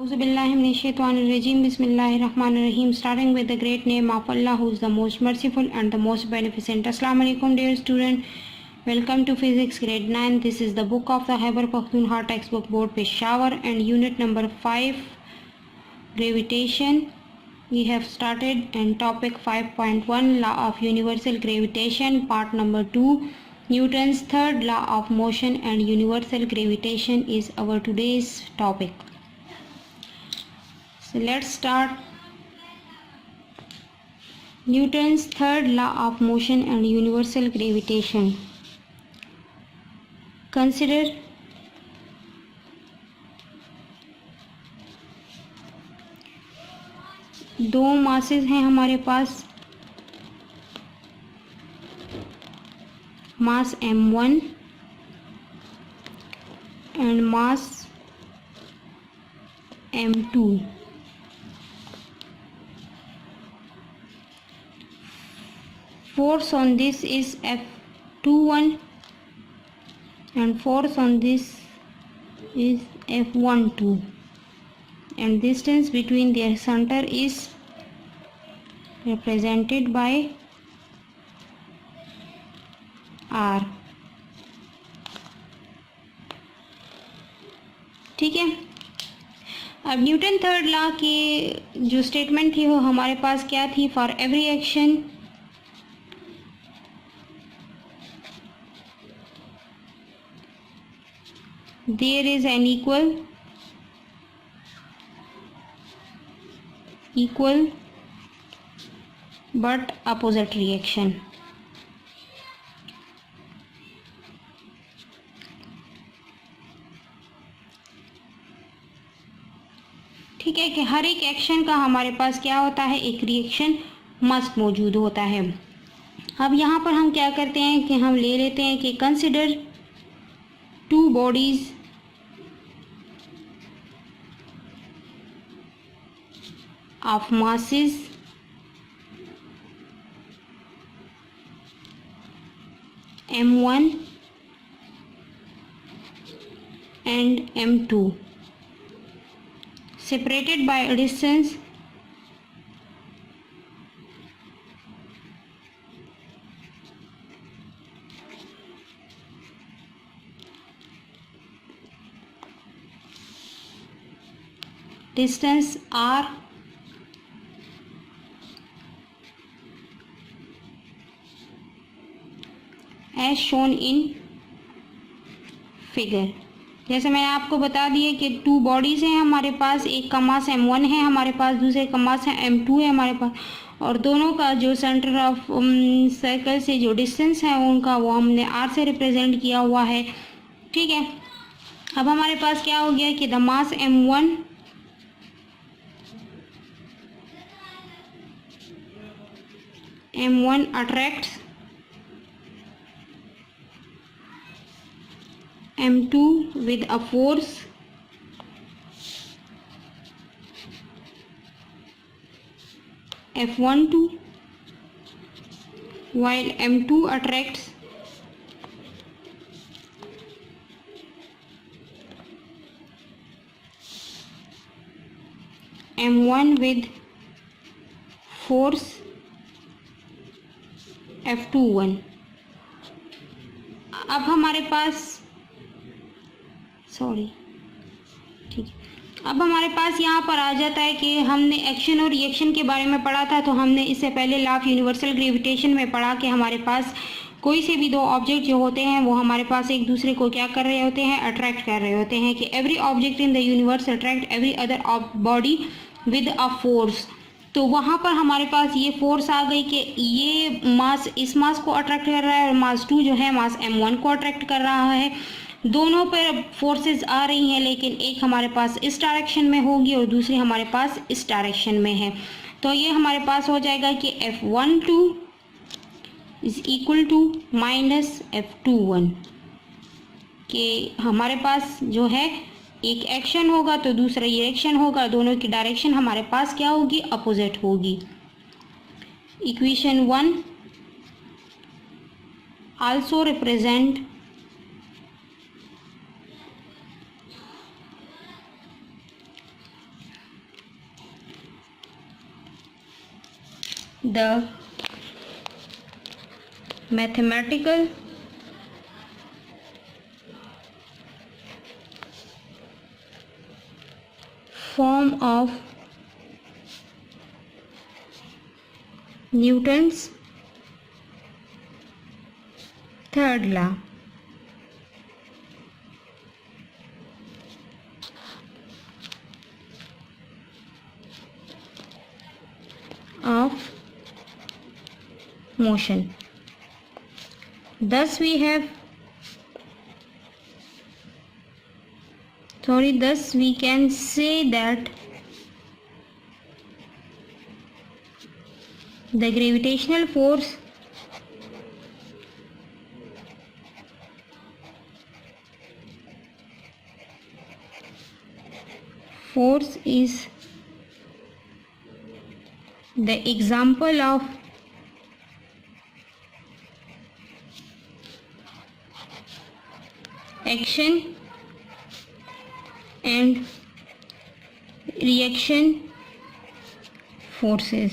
Auzubillahiminash-shaytanir-rajim. Bismillahir-rahmanir-rahim. Starting with the great name of Allah, who is the most merciful and the most beneficent. Assalamu alaikum, dear student. Welcome to Physics Grade 9. This is the book of the Khyber Pakhtunkhwa textbook board Peshawar and unit number 5, gravitation. We have started and topic 5.1, law of universal gravitation, part number 2. Newton's third law of motion and universal gravitation is our today's topic. So let's start. Newton's third law of motion and universal gravitation. Consider दो masses हैं हमारे पास, मास m1 and mass m2. Force on this is F21 and force on this is F12 and distance between their center is represented by R. ठीक है. अब Newton third law की जो statement थी वो हमारे पास क्या थी? For every action there is an equal but opposite reaction. ठीक है कि हर एक एक्शन का हमारे पास क्या होता है? एक रिएक्शन मस्ट मौजूद होता है. अब यहाँ पर हम क्या करते हैं कि हम ले लेते हैं कि consider two bodies of masses m1 and m2 separated by a distance r as shown in figure. जैसे मैंने आपको बता दिया कि टू बॉडीज़ हैं हमारे पास, एक का मास m1 है हमारे पास, दूसरे का मास m2 है हमारे पास, और दोनों का जो सेंटर ऑफ सर्कल से जो डिस्टेंस है उनका वो हमने r से रिप्रेजेंट किया हुआ है. ठीक है. अब हमारे पास क्या हो गया कि the mass m1 attracts m2 with a force F12 while m2 attracts m1 with force F21. अब हमारे पास ठीक है. अब हमारे पास यहाँ पर आ जाता है कि हमने एक्शन और रिएक्शन के बारे में पढ़ा था, तो हमने इससे पहले लॉ ऑफ यूनिवर्सल ग्रेविटेशन में पढ़ा कि हमारे पास कोई से भी दो ऑब्जेक्ट जो होते हैं वो हमारे पास एक दूसरे को क्या कर रहे होते हैं? अट्रैक्ट कर रहे होते हैं. कि every object in the universe attract every other body with a force. तो वहाँ पर हमारे पास ये फोर्स आ गई कि ये मास इस मास को अट्रैक्ट कर रहा है और मास 2 जो है मास m1 को अट्रैक्ट कर रहा है. दोनों पर फोर्सेस आ रही हैं, लेकिन एक हमारे पास इस डायरेक्शन में होगी और दूसरी हमारे पास इस डायरेक्शन में है. तो ये हमारे पास हो जाएगा कि F12 is equal to minus F21. कि हमारे पास जो है एक एक्शन होगा तो दूसरा रिएक्शन होगा, दोनों की डायरेक्शन हमारे पास क्या होगी? अपोजिट होगी. Equation 1 also represent the mathematical form of Newton's third law. Of motion. Thus we can say that the gravitational force is the example of action and reaction forces.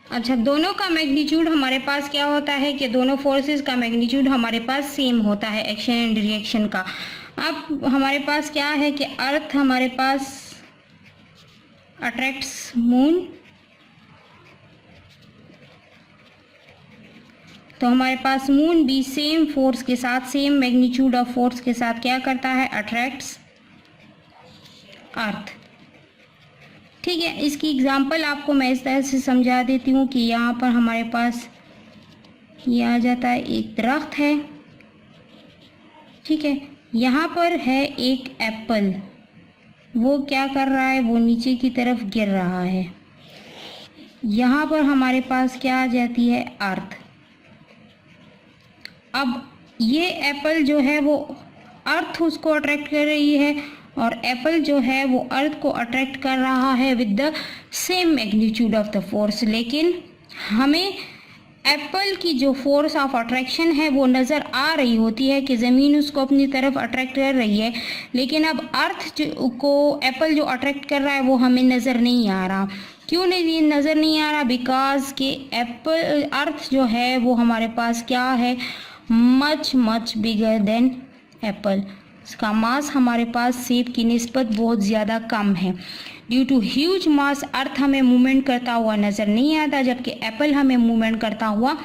अच्छा, दोनों का मैग्नीट्यूड हमारे पास क्या होता है कि दोनों फोर्सेस का मैग्नीट्यूड हमारे पास सेम होता है एक्शन एंड रिएक्शन का। अब हमारे पास क्या है कि अर्थ हमारे पास अट्रैक्ट्स मून, तो हमारे पास मून भी सेम फोर्स के साथ, सेम मैग्नीट्यूड ऑफ फोर्स के साथ क्या करता है, अट्रैक्ट्स अर्थ। ठीक है, इसकी एग्जांपल आपको मैं इस तरह से समझा देती हूँ कि यहाँ पर हमारे पास ये आ जाता है, एक दरख्त है, ठीक है, यहाँ पर है एक एप्पल, वो क्या कर रहा है, वो नीचे की तरफ गिर रहा है। यहाँ पर हमारे पास क्या आ जाती है, अर्थ। अब ये एप्पल जो है वो अर्थ उसको अट्रैक्ट कर रही है और एप्पल जो है वो अर्थ को अट्रैक्ट कर रहा है with the same magnitude of the force. लेकिन हमें एप्पल की जो फोर्स ऑफ अट्रैक्शन है वो नज़र आ रही होती है कि ज़मीन उसको अपनी तरफ अट्रैक्ट कर रही है, लेकिन अब अर्थ को एप्पल जो अट्रैक्ट कर रहा है वो हमें नज़र नहीं आ रहा। क्यों नहीं नज़र नहीं आ रहा? बिकॉज कि एप्पल अर्थ जो है वो हमारे पास क्या है, मच बिगर देन एप्पल। इसका मास हमारे पास सेब की निस्बत बहुत ज़्यादा कम है। ड्यू टू ह्यूज मास अर्थ हमें मूवमेंट करता हुआ नज़र नहीं आता, जबकि एप्पल हमें मूवमेंट करता हुआ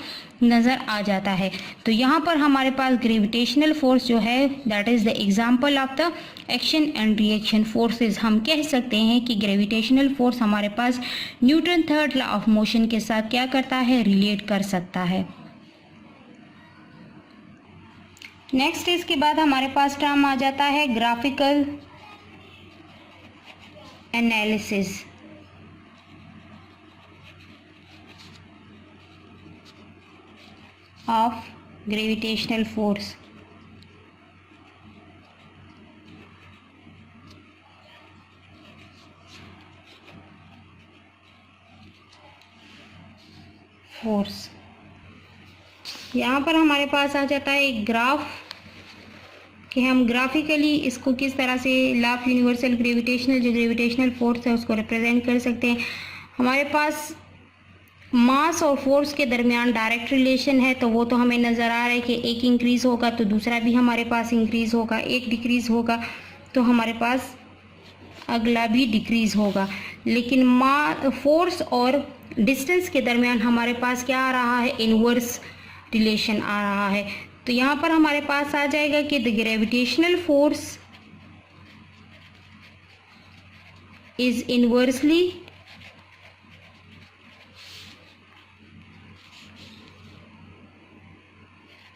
नज़र आ जाता है। तो यहाँ पर हमारे पास ग्रेविटेशनल फोर्स जो है that is the example of the action and reaction forces. हम कह सकते हैं कि ग्रेविटेशनल फोर्स हमारे पास Newton third law of motion के साथ क्या करता है, रिलेट कर सकता है। नेक्स्ट इसके बाद हमारे पास टर्म आ जाता है graphical analysis. Of gravitational force. यहाँ पर हमारे पास आ जाता है एक ग्राफ कि हम ग्राफिकली इसको किस तरह से लॉ ऑफ यूनिवर्सल ग्रेविटेशनल जो ग्रेविटेशनल फोर्स है उसको रिप्रेजेंट कर सकते हैं। हमारे पास मास और फोर्स के दरमियान डायरेक्ट रिलेशन है, तो वो तो हमें नज़र आ रहा है कि एक इंक्रीज़ होगा तो दूसरा भी हमारे पास इंक्रीज़ होगा, एक डिक्रीज़ होगा तो हमारे पास अगला भी डिक्रीज़ होगा। लेकिन फोर्स और डिस्टेंस के दरमियान हमारे पास क्या आ रहा है, इनवर्स रिलेशन आ रहा है। तो यहाँ पर हमारे पास आ जाएगा कि the gravitational force is inversely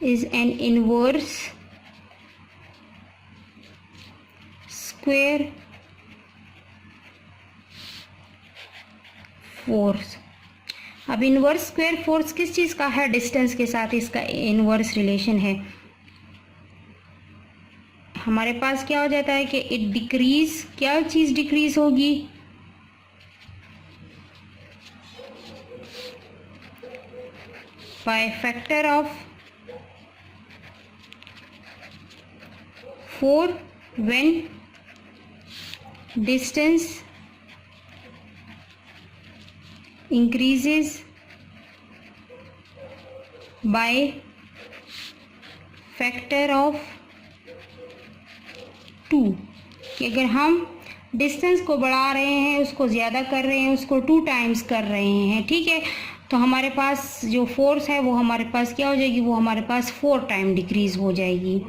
is an inverse square force। अब इनवर्स स्क्वायर फोर्स किस चीज़ का है, डिस्टेंस के साथ इसका इनवर्स रिलेशन है। हमारे पास क्या हो जाता है कि इट डिक्रीज, क्या चीज़ डिक्रीज होगी, by factor of 4 when distance increases by factor of 2, कि अगर हम डिस्टेंस को बढ़ा रहे हैं, उसको ज़्यादा कर रहे हैं, उसको 2 टाइम्स कर रहे हैं, ठीक है, तो हमारे पास जो फोर्स है वो हमारे पास क्या हो जाएगी, वो हमारे पास 4 टाइम डिक्रीज़ हो जाएगी।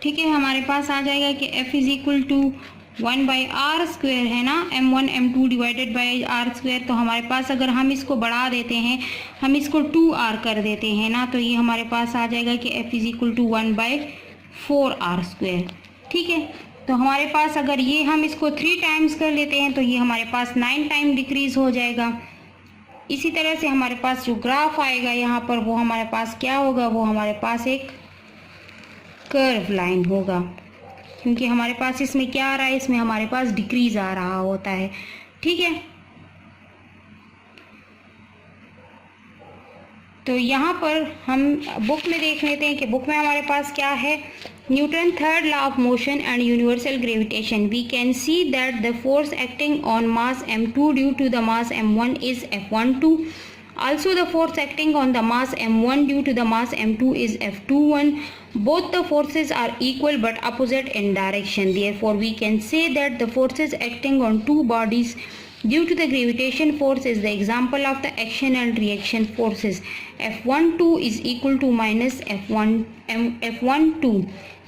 ठीक है, हमारे पास आ जाएगा कि F is equal to 1/r² है ना, m1 m2 divided by r²। तो हमारे पास अगर हम इसको बढ़ा देते हैं, हम इसको 2r कर देते हैं ना, तो ये हमारे पास आ जाएगा कि F is equal to 1/4r²। ठीक है, तो हमारे पास अगर ये हम इसको 3 टाइम्स कर लेते हैं तो ये हमारे पास 9 टाइम डिक्रीज़ हो जाएगा। इसी तरह से हमारे पास जो ग्राफ आएगा यहाँ पर, वो हमारे पास क्या होगा, वो हमारे पास एक कर्व लाइन होगा, क्योंकि हमारे पास इसमें क्या आ रहा है, इसमें हमारे पास डिक्रीज आ रहा होता है। ठीक है, तो यहाँ पर हम बुक में देख लेते हैं कि बुक में हमारे पास क्या है। Newton third law of motion and universal gravitation, we can see that the force acting on mass m2 due to the mass m1 is F12. Also the force acting on the mass m1 due to the mass m2 is F21. Both the forces are equal but opposite in direction. Therefore, we can say that the forces acting on two bodies due to the gravitation force is the example of the action and reaction forces. F12 is equal to minus F12.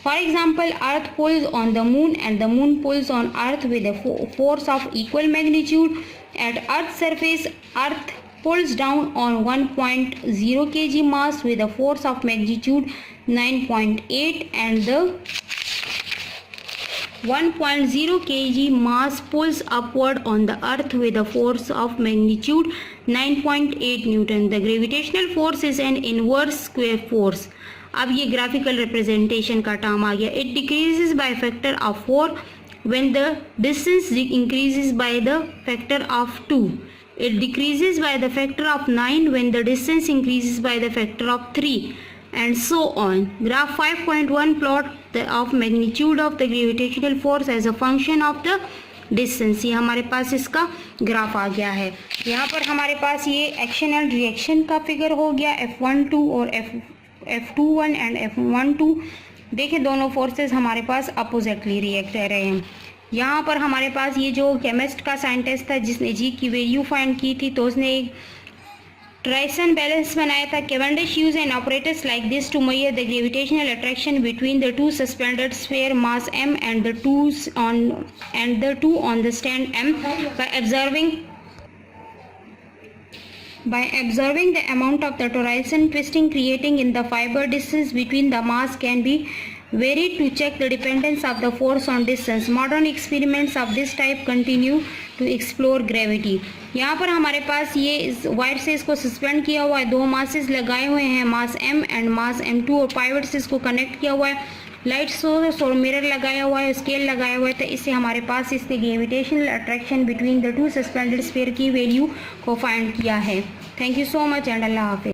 For example, Earth pulls on the moon and the moon pulls on Earth with a force of equal magnitude. At Earth's surface, Earth pulls down on 1.0 kg mass with a force of magnitude 9.8 and the 1.0 kg mass pulls upward on the earth with a force of magnitude 9.8 Newton. The gravitational force is an inverse square force. अब ये graphical representation का term आ गया। It decreases by factor of 4 when the distance increases by the factor of 2. It decreases by the factor of 9 when the distance increases by the factor of 3, and so on. Graph 5.1 plot of magnitude of the gravitational force as a function of the distance. ये हमारे पास इसका graph आ गया है। यहाँ पर हमारे पास ये action and reaction का फिगर हो गया, F12 और F21 एंड F12। देखिए दोनों फोर्सेस हमारे पास अपोजिटली रिएक्ट कर रहे हैं। यहाँ पर हमारे पास ये जो केमिस्ट का साइंटिस्ट था जिसने जी की वैल्यू फाइंड की थी, तो उसने एक ट्राइसन बैलेंस बनाया था। Cavendish use an operators like this to measure the gravitational attraction between the two suspended sphere mass m and the two on the stand m by observing the amount of the torsion twisting creating in the fiber. Distance between the mass can be varied to check the dependence of the force on distance. Modern experiments of this type continue to explore gravity. यहाँ पर हमारे पास ये इस wire से इसको suspend किया हुआ है, दो मासेस लगाए हुए हैं, मास m एंड मास m2, और पाइवट से इसको कनेक्ट किया हुआ है, लाइट सोर्स और मिरर लगाया हुआ है, स्केल लगाया हुआ है। तो इससे हमारे पास इसके gravitational attraction between the two suspended sphere की वैल्यू को फाइंड किया है। Thank you so much and अल्लाह हाफिज़।